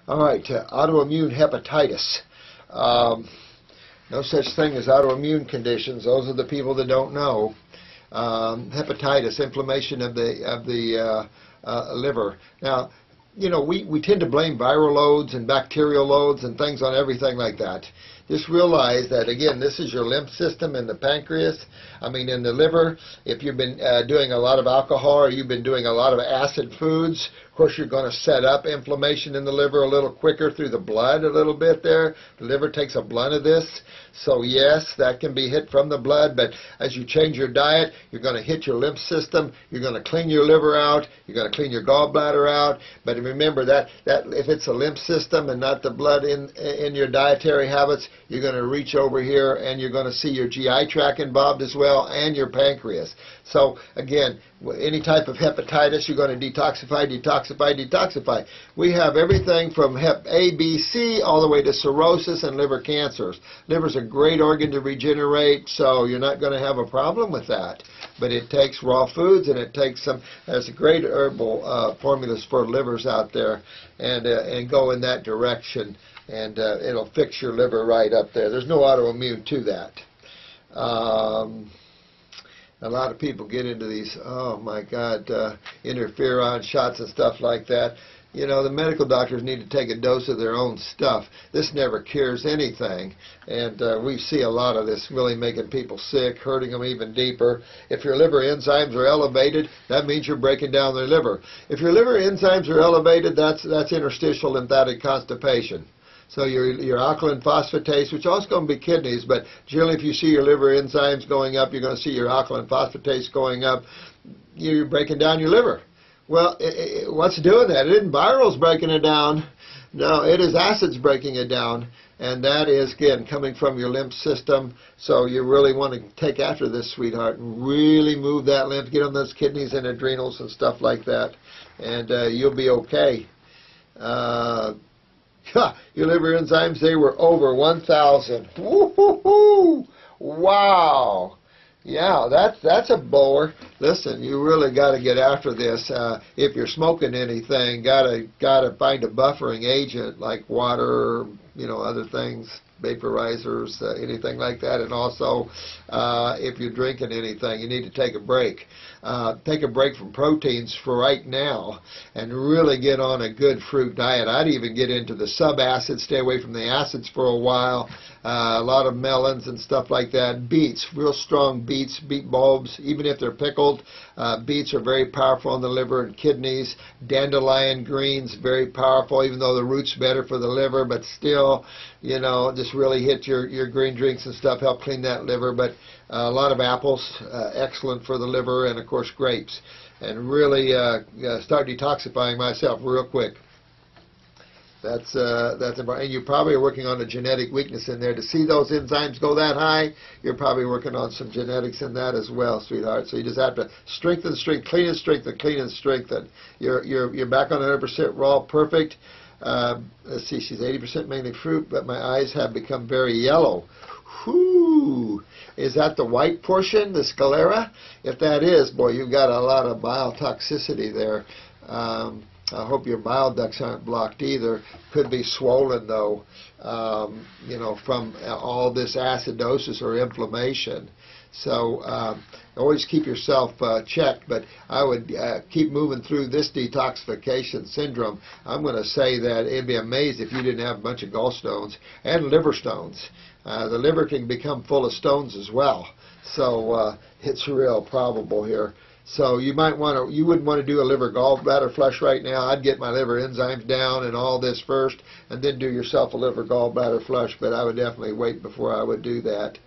All right, autoimmune hepatitis. Um, no such thing as autoimmune conditions. Those are the people that don't know. Hepatitis, inflammation of the liver. Now, you know, we tend to blame viral loads and bacterial loads and things on everything like that. Just realize that, again, this is your lymph system in the pancreas, in the liver. If you've been doing a lot of alcohol or you've been doing a lot of acid foods, of course, you're going to set up inflammation in the liver a little quicker through the blood a little bit there. The liver takes a blunt of this. So, yes, that can be hit from the blood, but as you change your diet, you're going to hit your lymph system. You're going to clean your liver out. You're going to clean your gallbladder out. But remember that if it's a lymph system and not the blood in your dietary habits, you're going to reach over here and you're going to see your GI tract involved as well and your pancreas. So, again, any type of hepatitis, you're going to detoxify, detoxify, detoxify. We have everything from hep A, B, C, all the way to cirrhosis and liver cancers. Liver's a great organ to regenerate, so you're not going to have a problem with that. But it takes raw foods, and it takes there's great herbal formulas for livers out there, and go in that direction, and it'll fix your liver right up there. There's no autoimmune to that. A lot of people get into these, oh my God, interferon shots and stuff like that. You know, the medical doctors need to take a dose of their own stuff. This never cures anything. And we see a lot of this really making people sick, hurting them even deeper. If your liver enzymes are elevated, that means you're breaking down their liver. If your liver enzymes are elevated, that's interstitial lymphatic constipation. So your alkaline phosphatase, which also going to be kidneys, but generally if you see your liver enzymes going up, you're going to see your alkaline phosphatase going up. You're breaking down your liver. Well, what's doing that? It isn't virals breaking it down. No, it is acids breaking it down. And that is, again, coming from your lymph system. So you really want to take after this, sweetheart, and really move that lymph, get on those kidneys and adrenals and stuff like that, and you'll be okay. Your liver enzymes, they were over 1,000. Woo-hoo-hoo! Wow! Yeah, that's a blower. Listen, you really got to get after this. If you're smoking anything, gotta find a buffering agent like water, other things, vaporizers, anything like that. And also, if you're drinking anything, you need to take a break. Take a break from proteins for right now and really get on a good fruit diet. I'd even get into the sub-acids, stay away from the acids for a while. A lot of melons and stuff like that. Beets, real strong beets, beet bulbs, even if they're pickled. Beets are very powerful on the liver and kidneys. Dandelion greens, very powerful, even though the root's better for the liver, but still, just really hit your green drinks and stuff, help clean that liver. But a lot of apples, excellent for the liver, and of course grapes. And really start detoxifying myself real quick. That's important. And you probably are working on a genetic weakness in there. To see those enzymes go that high, you're probably working on some genetics in that as well, sweetheart. So you just have to strengthen, clean and strengthen, clean and strengthen. You're back on 100% raw, perfect. Let's see, she's 80% mainly fruit, but my eyes have become very yellow. Whoo! Is that the white portion, the sclera? If that is, boy, you've got a lot of bile toxicity there. I hope your bile ducts aren't blocked either. Could be swollen, though, from all this acidosis or inflammation. So always keep yourself checked, but I would keep moving through this detoxification syndrome. I'm going to say that it'd be amazed if you didn't have a bunch of gallstones and liver stones. The liver can become full of stones as well, so it's real probable here. So you wouldn't want to do a liver gallbladder flush right now. I'd get my liver enzymes down and all this first, and then do yourself a liver gallbladder flush, but I would definitely wait before I would do that.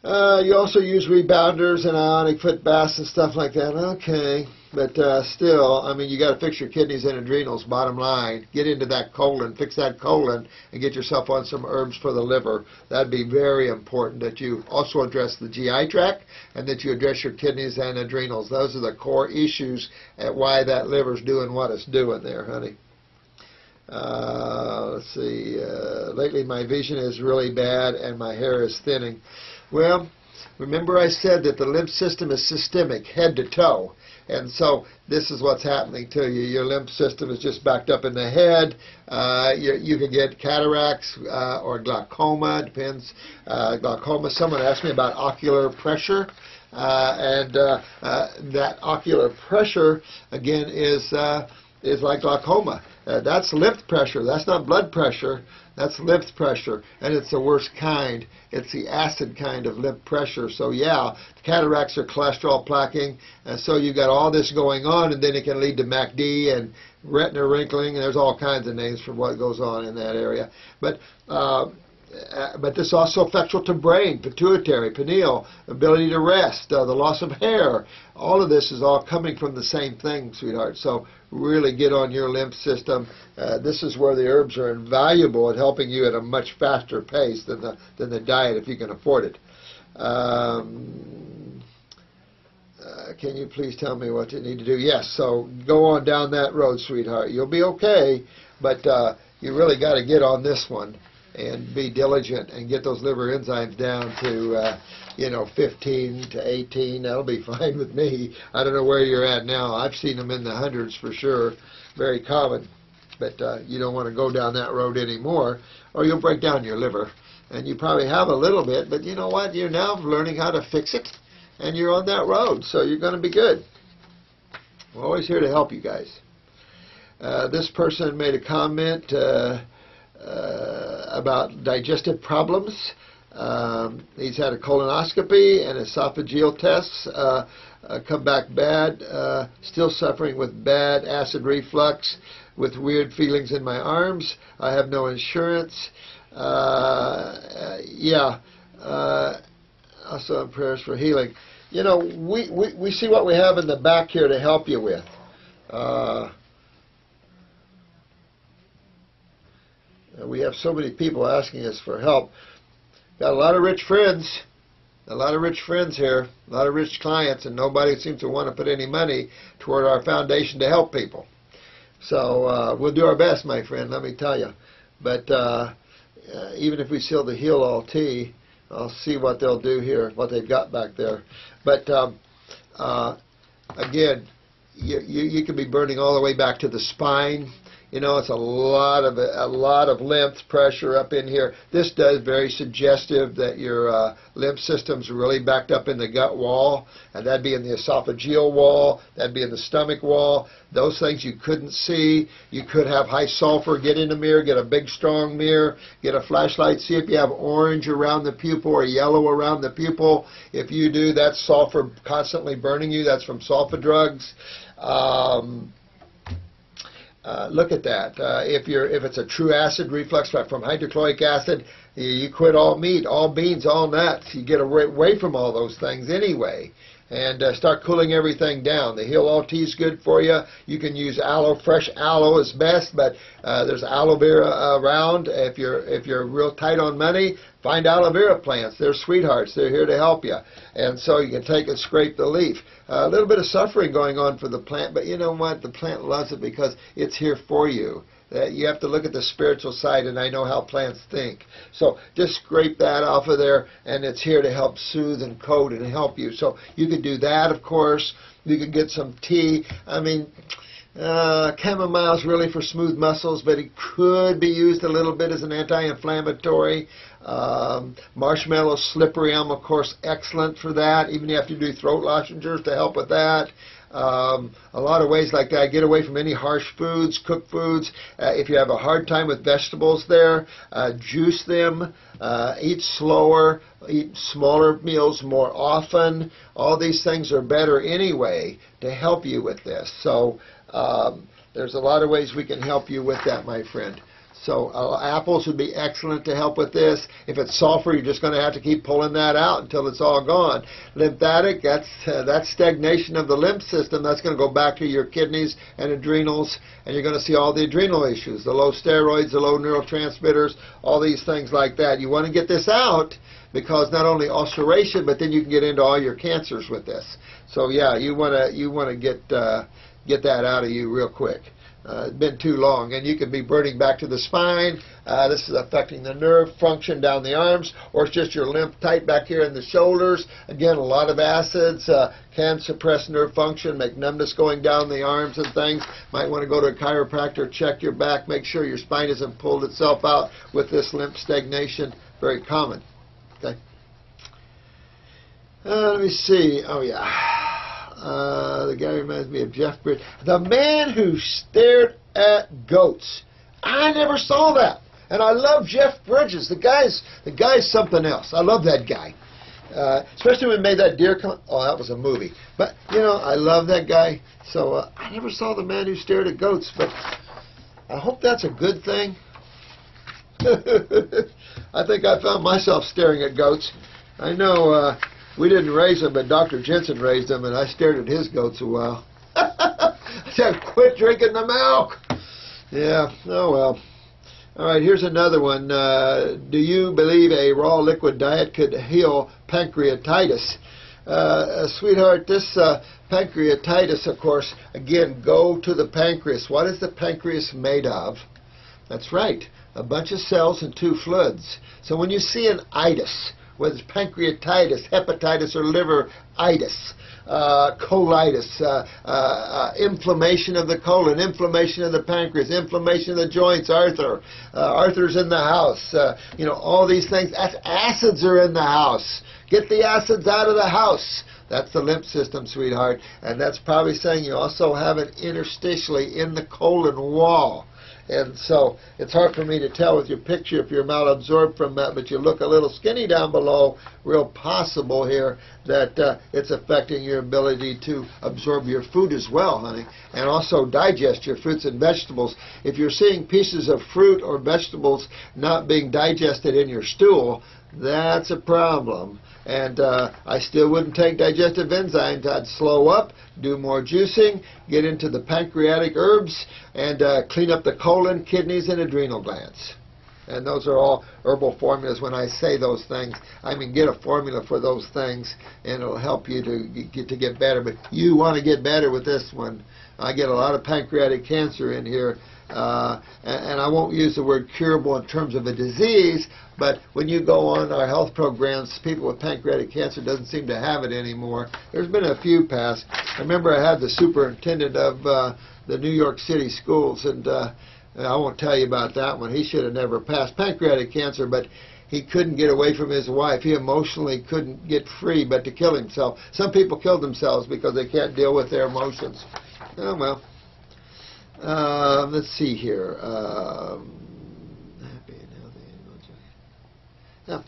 You also use rebounders and ionic foot baths and stuff like that. Okay, but still, you got to fix your kidneys and adrenals, bottom line. Get into that colon, fix that colon, and get yourself on some herbs for the liver. That'd be very important, that you also address the GI tract and that you address your kidneys and adrenals. Those are the core issues at why that liver's doing what it's doing there, honey. Let's see. Lately my vision is really bad and my hair is thinning. Well, remember I said that the lymph system is systemic, head to toe. And so this is what's happening to you. Your lymph system is just backed up in the head. You can get cataracts or glaucoma, depends. Glaucoma. Someone asked me about ocular pressure. That ocular pressure, again, is like glaucoma. That's lymph pressure. That's not blood pressure. That's lymph pressure, and it's the worst kind. It's the acid kind of lymph pressure. So yeah, cataracts are cholesterol plaquing, and so you got all this going on, and then it can lead to MACD and retina wrinkling, and there's all kinds of names for what goes on in that area. But this also affects to brain, pituitary, pineal, ability to rest, the loss of hair. All of this is all coming from the same thing, sweetheart. So really get on your lymph system. This is where the herbs are invaluable at helping you at a much faster pace than the diet if you can afford it. Can you please tell me what you need to do? Yes, so go on down that road, sweetheart. You'll be okay, but you really got to get on this one and be diligent and get those liver enzymes down to 15 to 18. That'll be fine with me. I don't know where you're at now. I've seen them in the hundreds for sure. Very common. But you don't want to go down that road anymore, or you'll break down your liver. And you probably have a little bit, but you know what? You're now learning how to fix it, and you're on that road, so you're going to be good. We're always here to help you guys. This person made a comment about digestive problems. He's had a colonoscopy and esophageal tests come back bad. Still suffering with bad acid reflux with weird feelings in my arms. I have no insurance. Also prayers for healing. We see what we have in the back here to help you with. We have so many people asking us for help. Got a lot of rich friends. A lot of rich friends here. A lot of rich clients, and nobody seems to want to put any money toward our foundation to help people. So we'll do our best, my friend, let me tell you. But even if we seal the Heal All tea, I'll see what they'll do here, what they've got back there. But again, you can be burning all the way back to the spine. It's a lot of lymph pressure up in here. This does very suggestive that your lymph system's really backed up in the gut wall, and that'd be in the esophageal wall, that'd be in the stomach wall. Those things you couldn't see. You could have high sulfur. Get in a mirror, get a big strong mirror, get a flashlight, see if you have orange around the pupil or yellow around the pupil. If you do, that's sulfur constantly burning you. That's from sulfa drugs. Look at that. If it's a true acid reflux from hydrochloric acid, you quit all meat, all beans, all nuts. You get away from all those things anyway, and start cooling everything down. The Heal All tea is good for you. You can use aloe. Fresh aloe is best, but there's aloe vera around. If you're real tight on money, find aloe vera plants. They're sweethearts. They're here to help you. And so you can take and scrape the leaf. A little bit of suffering going on for the plant, but you know what? The plant loves it because it's here for you. You have to look at the spiritual side, and I know how plants think. So just scrape that off of there, and it's here to help soothe and coat and help you. So you could do that, of course. You could get some tea. I mean, chamomile is really for smooth muscles, but it could be used a little bit as an anti-inflammatory. Marshmallow slippery elm, of course, excellent for that. Even if you have to do throat lozenges to help with that. A lot of ways like that. Get away from any harsh foods, cooked foods. If you have a hard time with vegetables there, juice them, eat slower, eat smaller meals more often. All these things are better anyway to help you with this. So there's a lot of ways we can help you with that, my friend. So apples would be excellent to help with this. If it's sulfur, you're just going to have to keep pulling that out until it's all gone. Lymphatic, that's stagnation of the lymph system. That's going to go back to your kidneys and adrenals, and you're going to see all the adrenal issues, the low steroids, the low neurotransmitters, all these things like that. You want to get this out because not only ulceration, but then you can get into all your cancers with this. So yeah, you want to get that out of you real quick. been too long, and you could be burning back to the spine. This is affecting the nerve function down the arms, or it's just your lymph tight back here in the shoulders. Again, a lot of acids can suppress nerve function, make numbness going down the arms and things. Might want to go to a chiropractor, check your back, make sure your spine hasn't pulled itself out with this lymph stagnation. Very common. Okay. Let me see. Oh, yeah. The guy reminds me of Jeff Bridges. The man who stared at goats. I never saw that. And I love Jeff Bridges. The guy's something else. I love that guy. Especially when he made that deer come. Oh, that was a movie. But, you know, I love that guy. So I never saw the man who stared at goats. But I hope that's a good thing. I think I found myself staring at goats. I know we didn't raise them, but Dr. Jensen raised them, and I stared at his goats a while. I said, quit drinking the milk. Yeah, oh well. All right, here's another one. Do you believe a raw liquid diet could heal pancreatitis? Sweetheart, this pancreatitis, of course, again, go to the pancreas. What is the pancreas made of? That's right, a bunch of cells and two fluids. So when you see an itis, whether it's pancreatitis, hepatitis, or liveritis, colitis, inflammation of the colon, inflammation of the pancreas, inflammation of the joints, Arthur's in the house, you know, all these things. That's acids are in the house. Get the acids out of the house. That's the lymph system, sweetheart. And that's probably saying you also have it interstitially in the colon wall. And so it's hard for me to tell with your picture if you're malabsorbed from that, but you look a little skinny down below, real possible here that it's affecting your ability to absorb your food as well, honey, and also digest your fruits and vegetables. If you're seeing pieces of fruit or vegetables not being digested in your stool, that's a problem. And I still wouldn't take digestive enzymes. I'd slow up, do more juicing, get into the pancreatic herbs, and clean up the colon, kidneys, and adrenal glands. And those are all herbal formulas. When I say those things, I mean get a formula for those things, and it'll help you to get better. But you want to get better with this one. I get a lot of pancreatic cancer in here. And I won't use the word curable in terms of a disease, but when you go on our health programs, people with pancreatic cancer doesn't seem to have it anymore. There's been a few passed. I remember I had the superintendent of the New York City schools, and I won't tell you about that one. He should have never passed pancreatic cancer, but he couldn't get away from his wife. He emotionally couldn't get free but to kill himself. Some people kill themselves because they can't deal with their emotions. Oh, well. Let's see here. Now,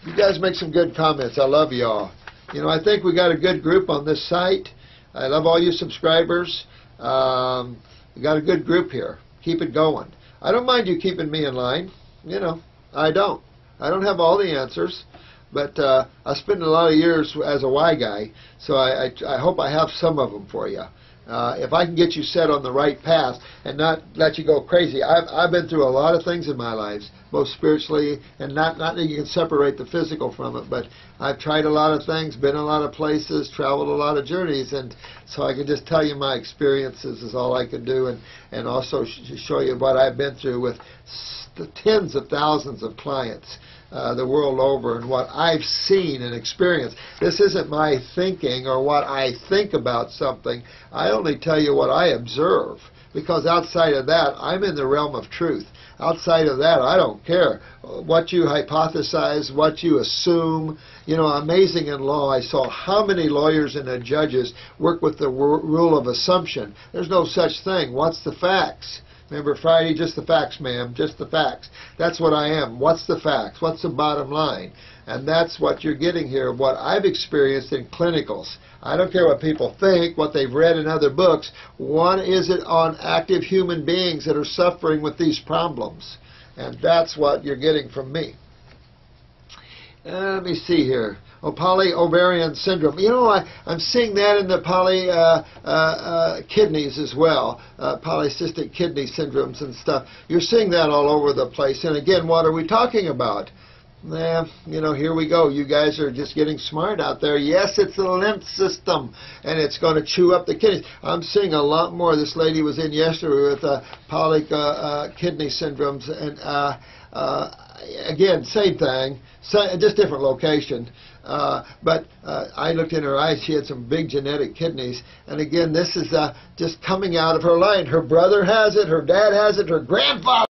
you guys make some good comments. I love y'all. You know, I think we got a good group on this site. I love all you subscribers. We got a good group here. Keep it going. I don't mind you keeping me in line. You know, I don't. I don't have all the answers, but I spent a lot of years as a Y guy, so I hope I have some of them for you. If I can get you set on the right path and not let you go crazy. I've been through a lot of things in my life, both spiritually, and not that you can separate the physical from it, but I've tried a lot of things, been a lot of places, traveled a lot of journeys, and so I can just tell you my experiences is all I can do, and also show you what I've been through with tens of thousands of clients the world over, and what I've seen and experienced. This isn't my thinking or what I think about something. I only tell you what I observe, because outside of that, I'm in the realm of truth. Outside of that, I don't care what you hypothesize, what you assume. You know, amazing in law, I saw how many lawyers and judges work with the rule of assumption. There's no such thing. What's the facts? Remember Friday, just the facts, ma'am, just the facts. That's what I am. What's the facts? What's the bottom line? And that's what you're getting here, what I've experienced in clinicals. I don't care what people think, what they've read in other books. What is it on active human beings that are suffering with these problems? And that's what you're getting from me. Let me see here. Oh, polyovarian syndrome. You know, I'm seeing that in the kidneys as well, polycystic kidney syndromes and stuff. You're seeing that all over the place. And again, what are we talking about? You know, here we go. You guys are just getting smart out there. Yes, it's the lymph system, and it's going to chew up the kidneys. I'm seeing a lot more. This lady was in yesterday with polyc kidney syndromes, and again, same thing, just different location. But I looked in her eyes. She had some big genetic kidneys. And again, this is just coming out of her line. Her brother has it. Her dad has it. Her grandfather